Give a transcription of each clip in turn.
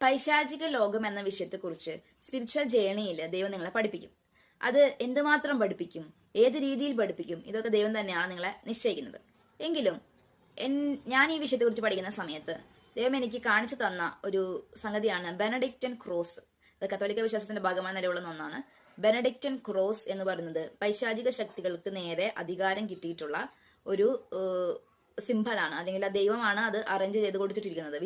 പൈശാചിക ലോകം എന്ന വിഷയത്തെക്കുറിച്ച് സ്പിരിച്വൽ ജേണിയിൽ ദൈവം നിങ്ങളെ പഠിപ്പിക്കും. അത് എന്തുമാത്രം പഠിപ്പിക്കും, ഏത് രീതിയിൽ പഠിപ്പിക്കും, ഇതൊക്കെ ദൈവം തന്നെയാണ് നിങ്ങളെ നിശ്ചയിക്കുന്നത്. എങ്കിലും ഞാൻ ഈ വിഷയത്തെക്കുറിച്ച് പഠിക്കുന്ന സമയത്ത് ദൈവം എനിക്ക് കാണിച്ചു തന്ന ഒരു സംഗതിയാണ് ബെനഡിക്റ്റൻ ക്രോസ്. അത് കത്തോലിക്ക വിശ്വാസത്തിന്റെ ഭാഗമായി നിലകൊള്ളുന്ന ഒന്നാണ്. ബെനഡിക്റ്റൻ ക്രോസ് എന്ന് പറയുന്നത് പൈശാചിക ശക്തികൾക്ക് നേരെ അധികാരം കിട്ടിയിട്ടുള്ള ഒരു സിംബലാണ്, അല്ലെങ്കിൽ ആ ദൈവമാണ് അത് അറേഞ്ച് ചെയ്ത് കൊടുത്തിട്ടിരിക്കുന്നത്.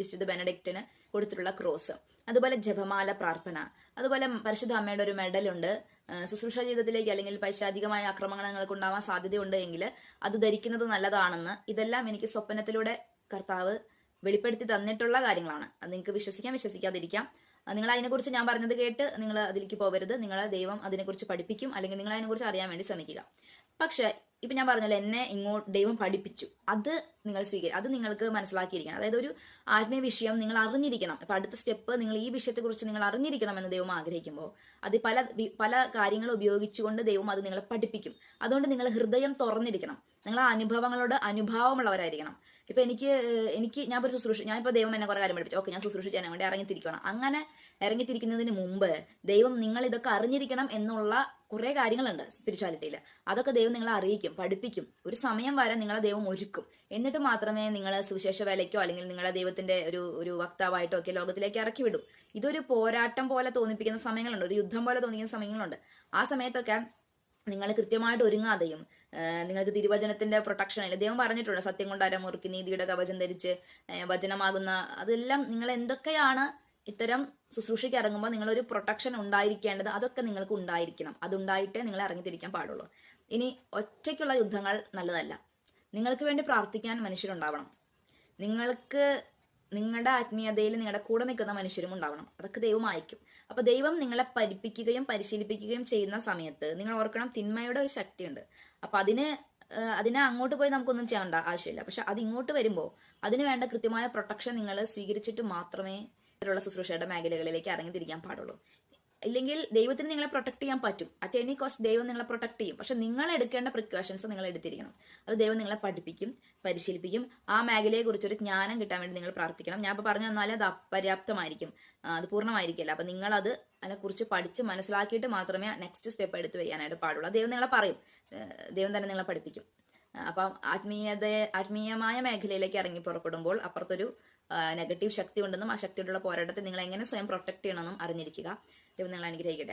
വിശുദ്ധ ബെനഡിക്റ്റിന് കൊടുത്തിട്ടുള്ള ക്രോസ്, അതുപോലെ ജപമാല പ്രാർത്ഥന, അതുപോലെ പരിശുദ്ധ അമ്മയുടെ ഒരു മെഡലുണ്ട്. ശുശ്രൂഷ ജീവിതത്തിലേക്ക് അല്ലെങ്കിൽ പൈശാചികമായ ആക്രമണങ്ങൾക്ക് ഉണ്ടാവാൻ സാധ്യതയുണ്ട് എങ്കിൽ അത് ധരിക്കുന്നത് നല്ലതാണെന്ന്, ഇതെല്ലാം എനിക്ക് സ്വപ്നത്തിലൂടെ കർത്താവ് വെളിപ്പെടുത്തി തന്നിട്ടുള്ള കാര്യങ്ങളാണ്. അത് നിങ്ങൾക്ക് വിശ്വസിക്കാം, വിശ്വസിക്കാതിരിക്കാം. നിങ്ങൾ അതിനെക്കുറിച്ച് ഞാൻ പറഞ്ഞത് കേട്ട് നിങ്ങൾ അതിലേക്ക് പോകരുത്. നിങ്ങളെ ദൈവം അതിനെക്കുറിച്ച് പഠിപ്പിക്കും, അല്ലെങ്കിൽ നിങ്ങൾ അതിനെക്കുറിച്ച് അറിയാൻ വേണ്ടി ശ്രമിക്കുക. പക്ഷെ ഇപ്പൊ ഞാൻ പറഞ്ഞല്ലോ, എന്നെ ഇങ്ങോട്ട് ദൈവം പഠിപ്പിച്ചു, അത് നിങ്ങൾ അത് നിങ്ങൾക്ക് മനസ്സിലാക്കിയിരിക്കണം. അതായത് ഒരു ആത്മീയ വിഷയം നിങ്ങൾ അറിഞ്ഞിരിക്കണം. ഇപ്പൊ അടുത്ത സ്റ്റെപ്പ് നിങ്ങൾ ഈ വിഷയത്തെക്കുറിച്ച് നിങ്ങൾ അറിഞ്ഞിരിക്കണം എന്ന് ദൈവം ആഗ്രഹിക്കുമ്പോൾ അത് പല കാര്യങ്ങൾ ഉപയോഗിച്ചുകൊണ്ട് ദൈവം അത് നിങ്ങളെ പഠിപ്പിക്കും. അതുകൊണ്ട് നിങ്ങൾ ഹൃദയം തുറന്നിരിക്കണം. നിങ്ങൾ ആ അനുഭവങ്ങളോട് അനുഭാവമുള്ളവരായിരിക്കണം. ഇപ്പൊ ഞാൻ ഒരു ശുശ്രൂഷ, ഞാനിപ്പോ ദൈവം എന്നെ കുറെ കാര്യം പഠിപ്പിച്ചു, ഓക്കെ ഞാൻ ശുശ്രൂഷ ചെയ്യാൻ വേണ്ടി ഇറങ്ങിത്തിരിക്കണം. അങ്ങനെ ഇറങ്ങിത്തിരിക്കുന്നതിന് മുമ്പ് ദൈവം നിങ്ങൾ ഇതൊക്കെ അറിഞ്ഞിരിക്കണം എന്നുള്ള കുറെ കാര്യങ്ങളുണ്ട് സ്പിരിച്വാലിറ്റിയിൽ. അതൊക്കെ ദൈവം നിങ്ങളെ അറിയിക്കും, പഠിപ്പിക്കും. ഒരു സമയം വരെ നിങ്ങളെ ദൈവം ഒരുക്കും. എന്നിട്ട് മാത്രമേ നിങ്ങൾ സുവിശേഷ വേലയ്ക്കോ അല്ലെങ്കിൽ നിങ്ങളെ ദൈവത്തിന്റെ ഒരു വക്താവായിട്ടോ ഒക്കെ ലോകത്തിലേക്ക് ഇറക്കി വിടും. ഇതൊരു പോരാട്ടം പോലെ തോന്നിപ്പിക്കുന്ന സമയങ്ങളുണ്ട്, ഒരു യുദ്ധം പോലെ തോന്നിക്കുന്ന സമയങ്ങളുണ്ട്. ആ സമയത്തൊക്കെ നിങ്ങൾ കൃത്യമായിട്ട് ഒരുങ്ങാതെയും നിങ്ങൾക്ക് തിരുവചനത്തിന്റെ പ്രൊട്ടക്ഷൻ ഇല്ല. ദൈവം പറഞ്ഞിട്ടുണ്ട്, സത്യം കൊണ്ട് അരമുറുക്കി നീതിയുടെ കവചം ധരിച്ച് വചനമാകുന്ന അതെല്ലാം നിങ്ങൾ എന്തൊക്കെയാണ് ഇത്തരം ശുശ്രൂഷയ്ക്ക് ഇറങ്ങുമ്പോൾ നിങ്ങളൊരു പ്രൊട്ടക്ഷൻ ഉണ്ടായിരിക്കേണ്ടത്, അതൊക്കെ നിങ്ങൾക്ക് ഉണ്ടായിരിക്കണം. അതുണ്ടായിട്ടേ നിങ്ങൾ ഇറങ്ങിത്തിരിക്കാൻ പാടുള്ളൂ. ഇനി ഒറ്റയ്ക്കുള്ള യുദ്ധങ്ങൾ നല്ലതല്ല. നിങ്ങൾക്ക് വേണ്ടി പ്രാർത്ഥിക്കാൻ മനുഷ്യരുണ്ടാവണം. നിങ്ങൾക്ക് നിങ്ങളുടെ ആത്മീയതയിൽ നിങ്ങളുടെ കൂടെ നിൽക്കുന്ന മനുഷ്യരും ഉണ്ടാവണം. അതൊക്കെ ദൈവം അയക്കും. അപ്പൊ ദൈവം നിങ്ങളെ പഠിപ്പിക്കുകയും പരിശീലിപ്പിക്കുകയും ചെയ്യുന്ന സമയത്ത് നിങ്ങൾ ഓർക്കണം, തിന്മയുടെ ഒരു ശക്തിയുണ്ട്. അപ്പൊ അതിനെ അങ്ങോട്ട് പോയി നമുക്കൊന്നും ചെയ്യേണ്ട ആവശ്യമില്ല. പക്ഷെ അത് ഇങ്ങോട്ട് വരുമ്പോൾ അതിന് വേണ്ട കൃത്യമായ പ്രൊട്ടക്ഷൻ നിങ്ങൾ സ്വീകരിച്ചിട്ട് മാത്രമേ ഇത്തരമുള്ള ശുശ്രൂഷയുടെ മേഖലകളിലേക്ക് ഇറങ്ങിത്തിരിക്കാൻ പാടുള്ളൂ. ഇല്ലെങ്കിൽ ദൈവത്തിന് നിങ്ങളെ പ്രൊട്ടക്ട് ചെയ്യാൻ പറ്റും. അറ്റ് എനി കോസ്റ്റ് ദൈവം നിങ്ങളെ പ്രൊട്ടക്ട് ചെയ്യും. പക്ഷെ നിങ്ങൾ എടുക്കേണ്ട പ്രിക്കോഷൻസ് നിങ്ങൾ എടുത്തിരിക്കണം. അത് ദൈവം നിങ്ങളെ പഠിപ്പിക്കും, പരിശീലിപ്പിക്കും. ആ മേഖലയെ കുറിച്ചൊരു ജ്ഞാനം കിട്ടാൻ വേണ്ടി നിങ്ങൾ പ്രാർത്ഥിക്കണം. ഞാൻ ഇപ്പൊ പറഞ്ഞു തന്നാലേ അത് അപര്യാപ്തമായിരിക്കും, അത് പൂർണ്ണമായിരിക്കില്ല. അപ്പൊ നിങ്ങളത് അതിനെക്കുറിച്ച് പഠിച്ച് മനസ്സിലാക്കിയിട്ട് മാത്രമേ നെക്സ്റ്റ് സ്റ്റെപ്പ് എടുത്ത് വയ്യാനായിട്ട് പാടുള്ളൂ. ദൈവം നിങ്ങളെ പറയും, ദൈവം തന്നെ നിങ്ങളെ പഠിപ്പിക്കും. അപ്പം ആത്മീയമായ മേഖലയിലേക്ക് ഇറങ്ങി പുറപ്പെടുമ്പോൾ അപ്പുറത്തൊരു നെഗറ്റീവ് ശക്തി ഉണ്ടെന്നും ആ ശക്തിയോടുള്ള പോരാട്ടത്തിൽ നിങ്ങൾ എങ്ങനെ സ്വയം പ്രൊട്ടക്ട് ചെയ്യണമെന്നും അറിഞ്ഞിരിക്കുക. ദൈവം നിങ്ങളെ അനുഗ്രഹിക്കട്ടെ.